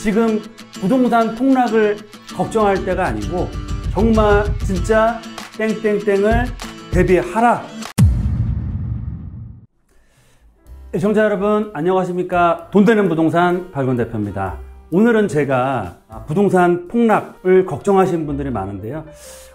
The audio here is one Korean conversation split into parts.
지금 부동산 폭락을 걱정할 때가 아니고 정말 진짜 땡땡땡을 대비하라. 시청자 여러분 안녕하십니까? 돈 되는 부동산 박윤 대표입니다. 오늘은 제가 부동산 폭락을 걱정하시는 분들이 많은데요.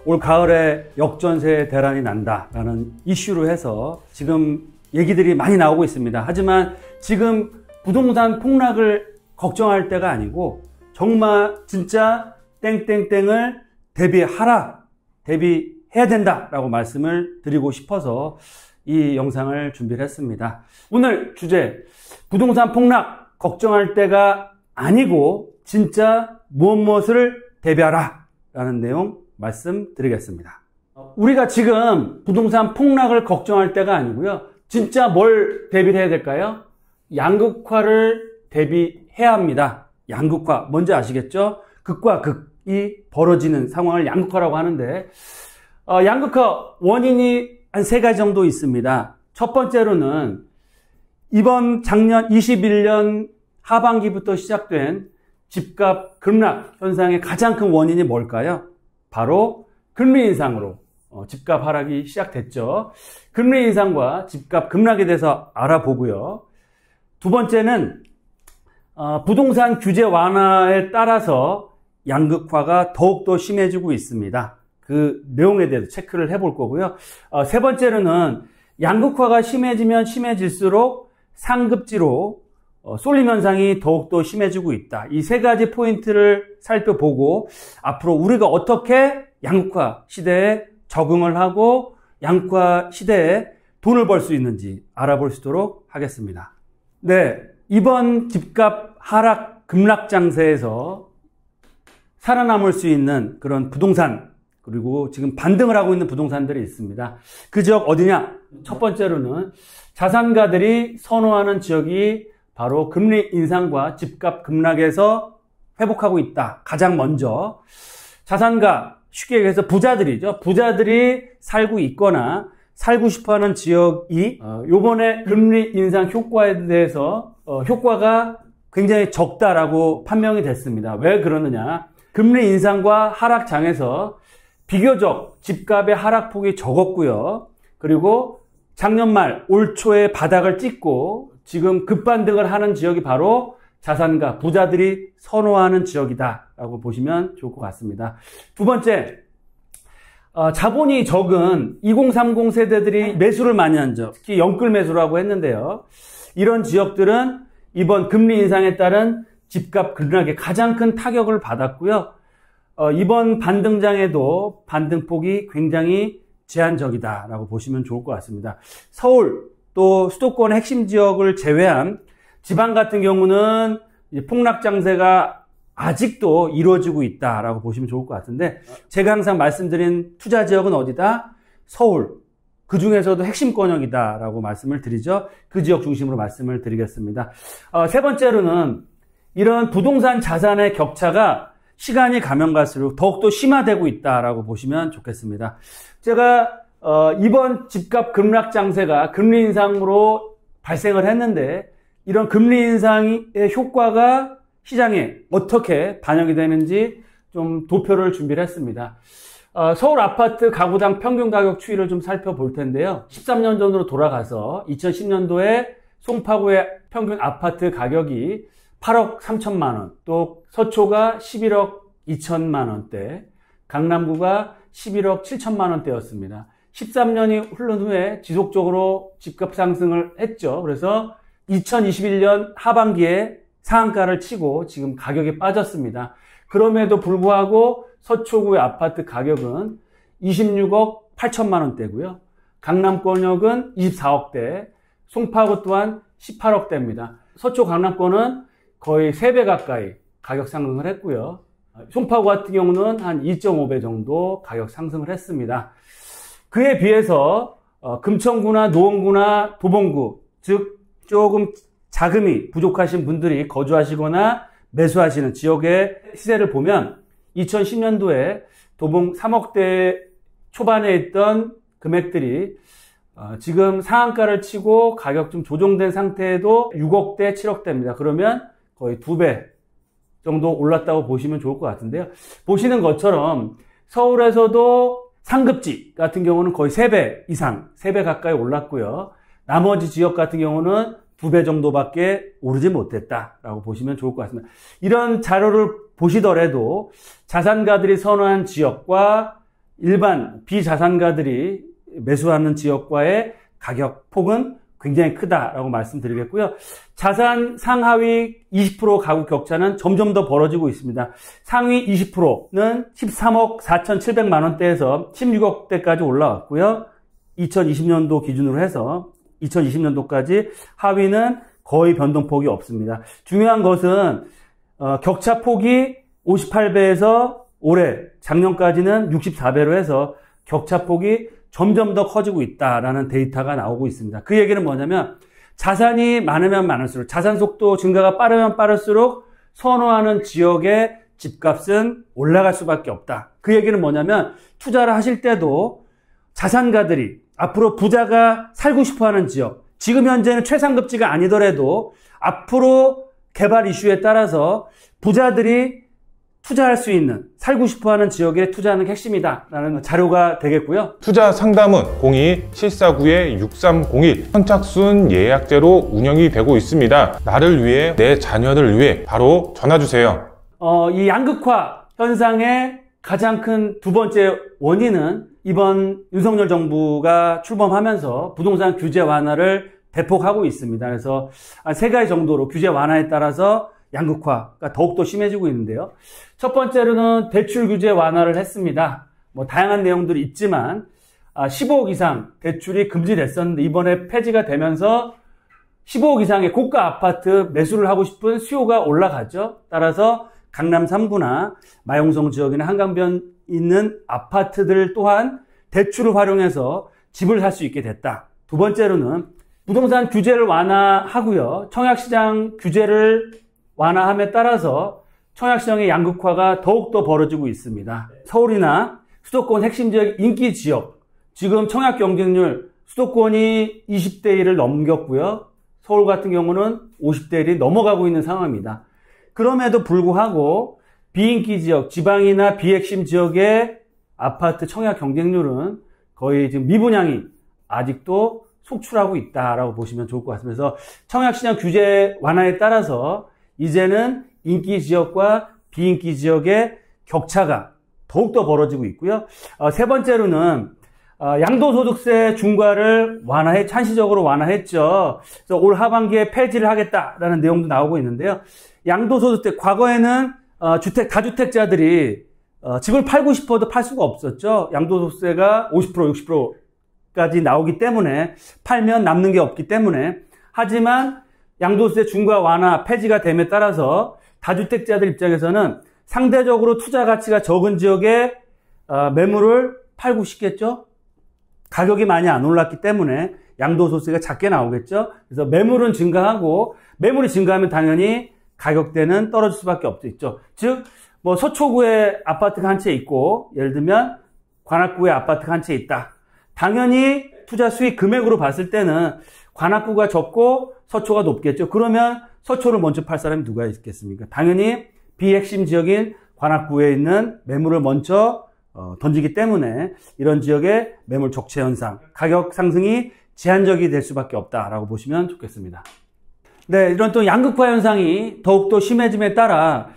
올 가을에 역전세 대란이 난다라는 이슈로 해서 지금 얘기들이 많이 나오고 있습니다. 하지만 지금 부동산 폭락을 걱정할 때가 아니고 정말 진짜 땡땡땡을 대비하라, 대비해야 된다라고 말씀을 드리고 싶어서 이 영상을 준비를 했습니다. 오늘 주제, 부동산 폭락 걱정할 때가 아니고 진짜 무엇을 대비하라 라는 내용 말씀드리겠습니다. 우리가 지금 부동산 폭락을 걱정할 때가 아니고요. 진짜 뭘 대비를 해야 될까요? 양극화를 대비해야 합니다. 양극화, 뭔지 아시겠죠? 극과 극이 벌어지는 상황을 양극화라고 하는데 양극화 원인이 한 3가지 정도 있습니다. 첫 번째로는 이번 작년 21년 하반기부터 시작된 집값 급락 현상의 가장 큰 원인이 뭘까요? 바로 금리 인상으로 집값 하락이 시작됐죠. 금리 인상과 집값 급락에 대해서 알아보고요. 두 번째는 부동산 규제 완화에 따라서 양극화가 더욱더 심해지고 있습니다. 그 내용에 대해서 체크를 해볼 거고요. 세 번째로는 양극화가 심해지면 심해질수록 상급지로 쏠림 현상이 더욱더 심해지고 있다. 이 3가지 포인트를 살펴보고 앞으로 우리가 어떻게 양극화 시대에 적응을 하고 양극화 시대에 돈을 벌 수 있는지 알아볼 수 있도록 하겠습니다. 네, 이번 집값 하락 급락 장세에서 살아남을 수 있는 그런 부동산 그리고 지금 반등을 하고 있는 부동산들이 있습니다. 그 지역 어디냐? 첫 번째로는 자산가들이 선호하는 지역이 바로 금리 인상과 집값 급락에서 회복하고 있다. 가장 먼저 자산가, 쉽게 얘기해서 부자들이죠. 부자들이 살고 있거나 살고 싶어하는 지역이 요번에 금리 인상 효과에 대해서 효과가 굉장히 적다라고 판명이 됐습니다. 왜 그러느냐? 금리 인상과 하락장에서 비교적 집값의 하락폭이 적었고요. 그리고 작년 말, 올 초에 바닥을 찍고 지금 급반등을 하는 지역이 바로 자산가, 부자들이 선호하는 지역이다라고 보시면 좋을 것 같습니다. 두 번째, 자본이 적은 2030 세대들이 매수를 많이 한 지역, 특히 영끌 매수라고 했는데요. 이런 지역들은 이번 금리 인상에 따른 집값 급락에 가장 큰 타격을 받았고요. 이번 반등장에도 반등폭이 굉장히 제한적이다라고 보시면 좋을 것 같습니다. 서울 또 수도권의 핵심 지역을 제외한 지방 같은 경우는 폭락 장세가 아직도 이루어지고 있다라고 보시면 좋을 것 같은데 제가 항상 말씀드린 투자 지역은 어디다? 서울. 그 중에서도 핵심권역이다라고 말씀을 드리죠. 그 지역 중심으로 말씀을 드리겠습니다. 세 번째로는 이런 부동산 자산의 격차가 시간이 가면 갈수록 더욱더 심화되고 있다라고 보시면 좋겠습니다. 제가 이번 집값 급락 장세가 금리 인상으로 발생을 했는데 이런 금리 인상의 효과가 시장에 어떻게 반영이 되는지 좀 도표를 준비를 했습니다. 서울 아파트 가구당 평균 가격 추이를 좀 살펴볼 텐데요. 13년 전으로 돌아가서 2010년도에 송파구의 평균 아파트 가격이 8억 3천만 원, 또 서초가 11억 2천만 원대, 강남구가 11억 7천만 원대였습니다. 13년이 흐른 후에 지속적으로 집값 상승을 했죠. 그래서 2021년 하반기에 상한가를 치고 지금 가격이 빠졌습니다. 그럼에도 불구하고 서초구의 아파트 가격은 26억 8천만 원대고요. 강남권역은 24억대, 송파구 또한 18억대입니다. 서초 강남권은 거의 3배 가까이 가격 상승을 했고요. 송파구 같은 경우는 한 2.5배 정도 가격 상승을 했습니다. 그에 비해서 금천구나 노원구나 도봉구, 즉 조금 자금이 부족하신 분들이 거주하시거나 매수하시는 지역의 시세를 보면 2010년도에 도봉 3억대 초반에 있던 금액들이 지금 상한가를 치고 가격 좀 조정된 상태에도 6억대, 7억대입니다. 그러면 거의 2배 정도 올랐다고 보시면 좋을 것 같은데요. 보시는 것처럼 서울에서도 상급지 같은 경우는 거의 3배 이상, 3배 가까이 올랐고요. 나머지 지역 같은 경우는 2배 정도밖에 오르지 못했다라고 보시면 좋을 것 같습니다. 이런 자료를 보시더라도 자산가들이 선호한 지역과 일반 비자산가들이 매수하는 지역과의 가격 폭은 굉장히 크다라고 말씀드리겠고요. 자산 상하위 20% 가구 격차는 점점 더 벌어지고 있습니다. 상위 20%는 13억 4,700만 원대에서 16억대까지 올라왔고요. 2020년도 기준으로 해서 2020년도까지 하위는 거의 변동폭이 없습니다. 중요한 것은 격차 폭이 58배에서 올해 작년까지는 64배로 해서 격차 폭이 점점 더 커지고 있다라는 데이터가 나오고 있습니다. 그 얘기는 뭐냐면 자산이 많으면 많을수록 자산 속도 증가가 빠르면 빠를수록 선호하는 지역의 집값은 올라갈 수밖에 없다. 그 얘기는 뭐냐면 투자를 하실 때도 자산가들이 앞으로 부자가 살고 싶어하는 지역, 지금 현재는 최상급지가 아니더라도 앞으로 개발 이슈에 따라서 부자들이 투자할 수 있는, 살고 싶어하는 지역에 투자하는 게 핵심이다라는 자료가 되겠고요. 투자 상담은 02-749-6301 선착순 예약제로 운영이 되고 있습니다. 나를 위해, 내 자녀를 위해 바로 전화주세요. 이 양극화 현상의 가장 큰 두 번째 원인은 이번 윤석열 정부가 출범하면서 부동산 규제 완화를 대폭하고 있습니다. 그래서 3가지 정도로 규제 완화에 따라서 양극화가 더욱더 심해지고 있는데요. 첫 번째로는 대출 규제 완화를 했습니다. 다양한 내용들이 있지만 15억 이상 대출이 금지됐었는데 이번에 폐지가 되면서 15억 이상의 고가 아파트 매수를 하고 싶은 수요가 올라갔죠. 따라서 강남 3구나 마용성 지역이나 한강변 있는 아파트들 또한 대출을 활용해서 집을 살 수 있게 됐다. 두 번째로는 부동산 규제를 완화하고요. 청약시장 규제를 완화함에 따라서 청약시장의 양극화가 더욱더 벌어지고 있습니다. 서울이나 수도권 핵심 지역 인기 지역, 지금 청약 경쟁률 수도권이 20대 1을 넘겼고요. 서울 같은 경우는 50대 1이 넘어가고 있는 상황입니다. 그럼에도 불구하고 비인기 지역, 지방이나 비핵심 지역의 아파트 청약 경쟁률은 거의 지금 미분양이 아직도 속출하고 있다라고 보시면 좋을 것 같습니다. 그래서 청약시장 규제 완화에 따라서 이제는 인기 지역과 비인기 지역의 격차가 더욱더 벌어지고 있고요. 세 번째로는 양도소득세 중과를 한시적으로 완화했죠. 그래서 올 하반기에 폐지를 하겠다라는 내용도 나오고 있는데요. 양도소득세, 과거에는 다주택자들이 집을 팔고 싶어도 팔 수가 없었죠. 양도소득세가 50%, 60%까지 나오기 때문에 팔면 남는 게 없기 때문에. 하지만 양도세 중과 완화 폐지가 됨에 따라서 다주택자들 입장에서는 상대적으로 투자 가치가 적은 지역에 매물을 팔고 싶겠죠. 가격이 많이 안 올랐기 때문에 양도소득세가 작게 나오겠죠. 그래서 매물은 증가하고 매물이 증가하면 당연히 가격대는 떨어질 수밖에 없죠. 즉 서초구에 아파트가 한 채 있고 예를 들면 관악구에 아파트가 한 채 있다. 당연히 투자 수익 금액으로 봤을 때는 관악구가 적고 서초가 높겠죠. 그러면 서초를 먼저 팔 사람이 누가 있겠습니까? 당연히 비핵심 지역인 관악구에 있는 매물을 먼저 던지기 때문에 이런 지역의 매물 적체 현상, 가격 상승이 제한적이 될 수밖에 없다라고 보시면 좋겠습니다. 네, 이런 또 양극화 현상이 더욱더 심해짐에 따라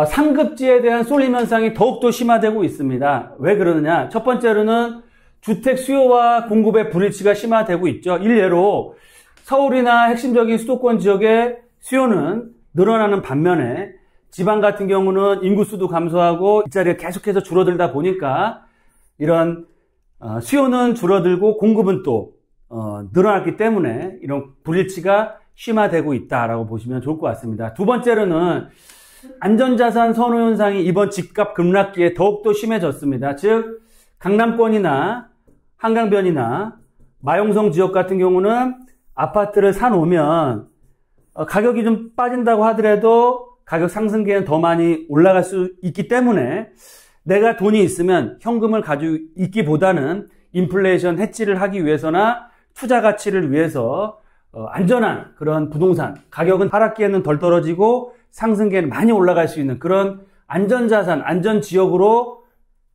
상급지에 대한 쏠림 현상이 더욱더 심화되고 있습니다. 왜 그러느냐? 첫 번째로는 주택 수요와 공급의 불일치가 심화되고 있죠. 일례로 서울이나 핵심적인 수도권 지역의 수요는 늘어나는 반면에 지방 같은 경우는 인구수도 감소하고 일자리가 계속해서 줄어들다 보니까 이런 수요는 줄어들고 공급은 또 늘어났기 때문에 이런 불일치가 심화되고 있다라고 보시면 좋을 것 같습니다. 두 번째로는 안전자산 선호 현상이 이번 집값 급락기에 더욱더 심해졌습니다. 즉 강남권이나 한강변이나 마용성 지역 같은 경우는 아파트를 사놓으면 가격이 좀 빠진다고 하더라도 가격 상승기에는 더 많이 올라갈 수 있기 때문에 내가 돈이 있으면 현금을 가지고 있기보다는 인플레이션 해치를 하기 위해서나 투자 가치를 위해서 안전한 그런 부동산, 가격은 하락기에는 덜 떨어지고 상승계는 많이 올라갈 수 있는 그런 안전자산, 안전지역으로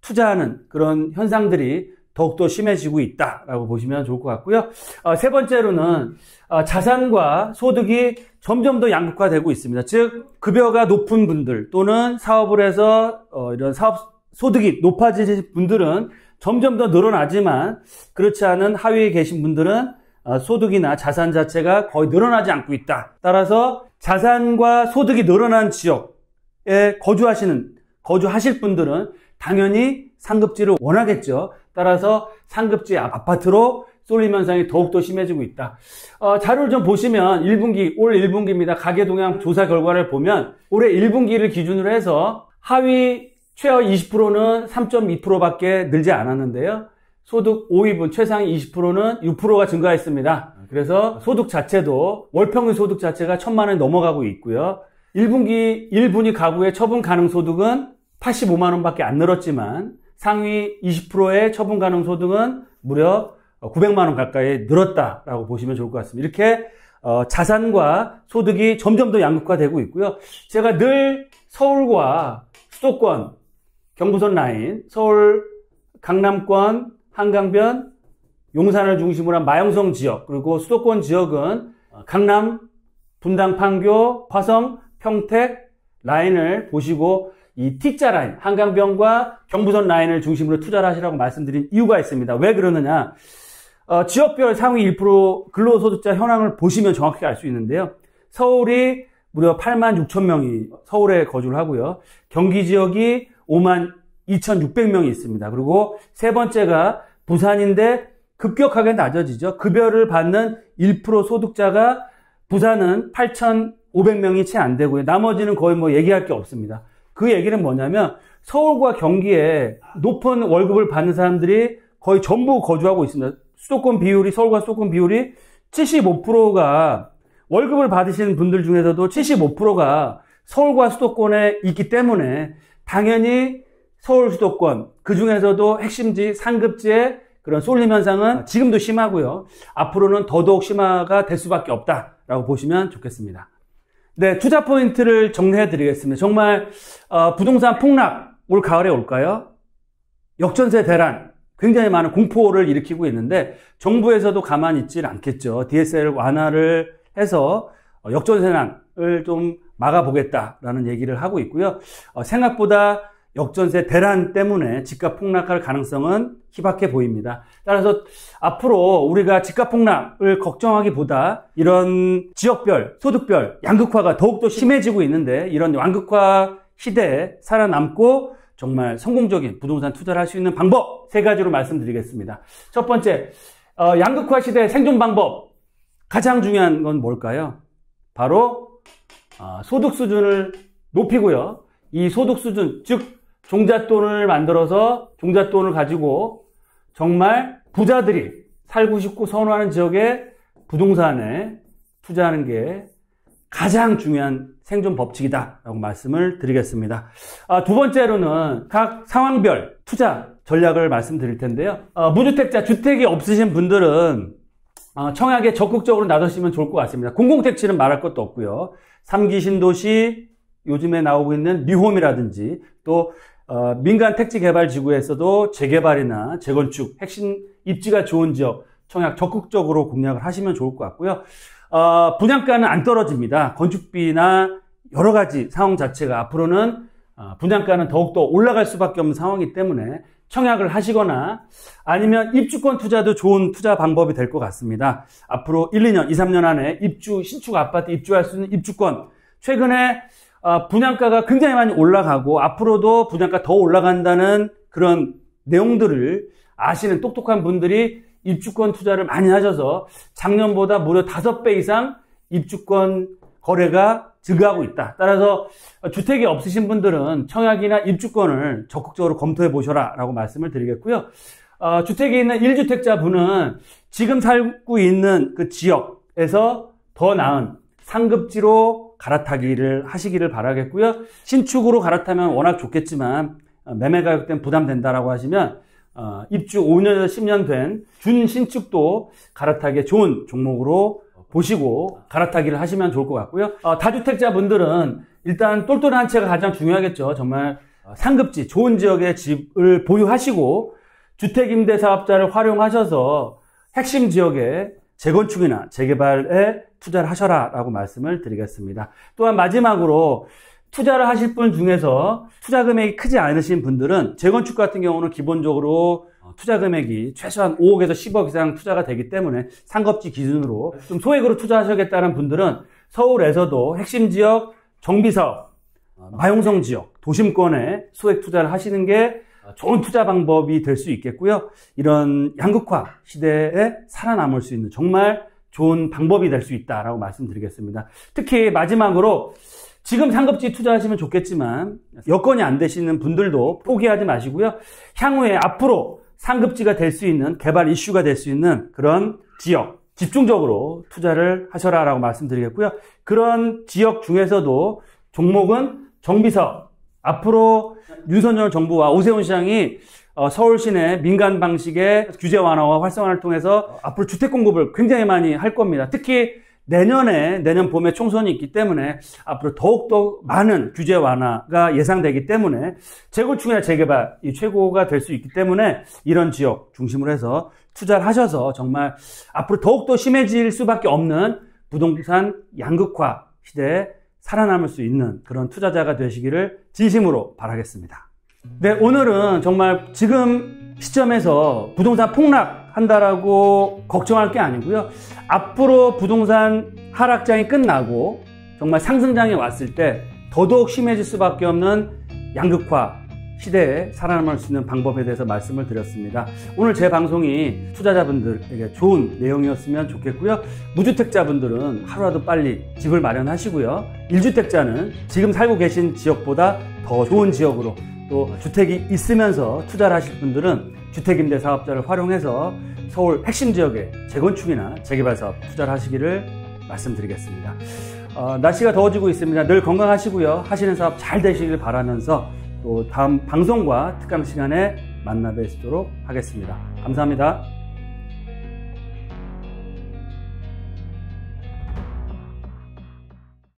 투자하는 그런 현상들이 더욱더 심해지고 있다라고 보시면 좋을 것 같고요. 세 번째로는 자산과 소득이 점점 더 양극화되고 있습니다. 즉 급여가 높은 분들 또는 사업을 해서 이런 사업 소득이 높아지신 분들은 점점 더 늘어나지만 그렇지 않은 하위에 계신 분들은 소득이나 자산 자체가 거의 늘어나지 않고 있다. 따라서 자산과 소득이 늘어난 지역에 거주하실 분들은 당연히 상급지를 원하겠죠. 따라서 상급지 아파트로 쏠림 현상이 더욱더 심해지고 있다. 자료를 좀 보시면 올 1분기입니다. 가계동향 조사 결과를 보면 올해 1분기를 기준으로 해서 하위 최하 20%는 3.2%밖에 늘지 않았는데요. 소득 5위분 최상위 20%는 6%가 증가했습니다. 그래서 소득 자체도 월평균 소득 자체가 1,000만 원이 넘어가고 있고요. 1분위 가구의 처분 가능 소득은 85만 원밖에 안 늘었지만 상위 20%의 처분 가능 소득은 무려 900만 원 가까이 늘었다라고 보시면 좋을 것 같습니다. 이렇게 자산과 소득이 점점 더 양극화되고 있고요. 제가 늘 서울과 수도권, 경부선 라인, 서울, 강남권, 한강변, 용산을 중심으로 한 마영성 지역, 그리고 수도권 지역은 강남, 분당, 판교, 화성, 평택 라인을 보시고 이 T자 라인, 한강변과 경부선 라인을 중심으로 투자를 하시라고 말씀드린 이유가 있습니다. 왜 그러느냐? 지역별 상위 1% 근로소득자 현황을 보시면 정확히 알 수 있는데요. 서울이 무려 8만 6천 명이 서울에 거주를 하고요. 경기 지역이 5만 2,600명이 있습니다. 그리고 세 번째가 부산인데 급격하게 낮아지죠. 급여를 받는 1% 소득자가 부산은 8,500명이 채 안 되고요. 나머지는 거의 얘기할 게 없습니다. 그 얘기는 뭐냐면 서울과 경기에 높은 월급을 받는 사람들이 거의 전부 거주하고 있습니다. 서울과 수도권 비율이 75%가 월급을 받으시는 분들 중에서도 75%가 서울과 수도권에 있기 때문에 당연히 서울, 수도권, 그 중에서도 핵심지, 상급지의 그런 쏠림 현상은 지금도 심하고요. 앞으로는 더더욱 심화가 될 수밖에 없다라고 보시면 좋겠습니다. 네, 투자 포인트를 정리해 드리겠습니다. 정말 부동산 폭락 올 가을에 올까요? 역전세 대란 굉장히 많은 공포를 일으키고 있는데 정부에서도 가만히 있질 않겠죠. DSR 완화를 해서 역전세난을 좀 막아보겠다라는 얘기를 하고 있고요. 생각보다 역전세 대란 때문에 집값 폭락할 가능성은 희박해 보입니다. 따라서 앞으로 우리가 집값 폭락을 걱정하기보다 이런 지역별, 소득별 양극화가 더욱더 심해지고 있는데 이런 양극화 시대에 살아남고 정말 성공적인 부동산 투자를 할 수 있는 방법 3가지로 말씀드리겠습니다. 첫 번째, 양극화 시대 생존 방법. 가장 중요한 건 뭘까요? 바로 소득 수준을 높이고요. 이 소득 수준, 즉 종잣돈을 만들어서 종잣돈을 가지고 정말 부자들이 살고 싶고 선호하는 지역에 부동산에 투자하는 게 가장 중요한 생존 법칙이다라고 말씀을 드리겠습니다. 두 번째로는 각 상황별 투자 전략을 말씀드릴 텐데요. 무주택자, 주택이 없으신 분들은 청약에 적극적으로 나서시면 좋을 것 같습니다. 공공택지는 말할 것도 없고요. 3기 신도시, 요즘에 나오고 있는 뉴홈이라든지 또 민간 택지개발지구에서도 재개발이나 재건축, 핵심 입지가 좋은 지역 청약 적극적으로 공략을 하시면 좋을 것 같고요. 분양가는 안 떨어집니다. 건축비나 여러 가지 상황 자체가 앞으로는 분양가는 더욱더 올라갈 수밖에 없는 상황이기 때문에 청약을 하시거나 아니면 입주권 투자도 좋은 투자 방법이 될 것 같습니다. 앞으로 1, 2년, 2, 3년 안에 신축 아파트 입주할 수 있는 입주권, 최근에 분양가가 굉장히 많이 올라가고 앞으로도 분양가 더 올라간다는 그런 내용들을 아시는 똑똑한 분들이 입주권 투자를 많이 하셔서 작년보다 무려 5배 이상 입주권 거래가 증가하고 있다. 따라서 주택이 없으신 분들은 청약이나 입주권을 적극적으로 검토해 보셔라 라고 말씀을 드리겠고요. 주택이 있는 1주택자 분은 지금 살고 있는 그 지역에서 더 나은 상급지로 갈아타기를 하시기를 바라겠고요. 신축으로 갈아타면 워낙 좋겠지만 매매 가격 때문에 부담된다라고 하시면 입주 5년에서 10년 된 준신축도 갈아타기에 좋은 종목으로 보시고 갈아타기를 하시면 좋을 것 같고요. 다주택자분들은 일단 똘똘한 채가 가장 중요하겠죠. 정말 상급지, 좋은 지역의 집을 보유하시고 주택임대사업자를 활용하셔서 핵심 지역의 재건축이나 재개발에 투자를 하셔라 라고 말씀을 드리겠습니다. 또한 마지막으로 투자를 하실 분 중에서 투자 금액이 크지 않으신 분들은 재건축 같은 경우는 기본적으로 투자 금액이 최소한 5억에서 10억 이상 투자가 되기 때문에 상급지 기준으로 좀 소액으로 투자하셔야겠다는 분들은 서울에서도 핵심 지역, 정비사업, 마용성 지역, 도심권에 소액 투자를 하시는 게 좋은 투자 방법이 될 수 있겠고요. 이런 양극화 시대에 살아남을 수 있는 정말 좋은 방법이 될 수 있다라고 말씀드리겠습니다. 특히 마지막으로 지금 상급지 투자하시면 좋겠지만 여건이 안 되시는 분들도 포기하지 마시고요. 향후에 앞으로 상급지가 될 수 있는 개발 이슈가 될 수 있는 그런 지역 집중적으로 투자를 하셔라라고 말씀드리겠고요. 그런 지역 중에서도 종목은 정비사업. 앞으로 윤석열 정부와 오세훈 시장이 서울 시내 민간 방식의 규제 완화와 활성화를 통해서 앞으로 주택 공급을 굉장히 많이 할 겁니다. 특히 내년 봄에 총선이 있기 때문에 앞으로 더욱더 많은 규제 완화가 예상되기 때문에 재건축이나 재개발이 최고가 될 수 있기 때문에 이런 지역 중심으로 해서 투자를 하셔서 정말 앞으로 더욱더 심해질 수밖에 없는 부동산 양극화 시대에 살아남을 수 있는 그런 투자자가 되시기를 진심으로 바라겠습니다. 네, 오늘은 정말 지금 시점에서 부동산 폭락한다라고 걱정할 게 아니고요. 앞으로 부동산 하락장이 끝나고 정말 상승장이 왔을 때 더더욱 심해질 수밖에 없는 양극화 시대에 살아남을 수 있는 방법에 대해서 말씀을 드렸습니다. 오늘 제 방송이 투자자분들에게 좋은 내용이었으면 좋겠고요. 무주택자분들은 하루라도 빨리 집을 마련하시고요. 1주택자는 지금 살고 계신 지역보다 더 좋은 지역으로 또 주택이 있으면서 투자를 하실 분들은 주택임대사업자를 활용해서 서울 핵심 지역의 재건축이나 재개발 사업 투자를 하시기를 말씀드리겠습니다. 날씨가 더워지고 있습니다. 늘 건강하시고요. 하시는 사업 잘 되시길 바라면서 또 다음 방송과 특강 시간에 만나 뵙도록 하겠습니다. 감사합니다.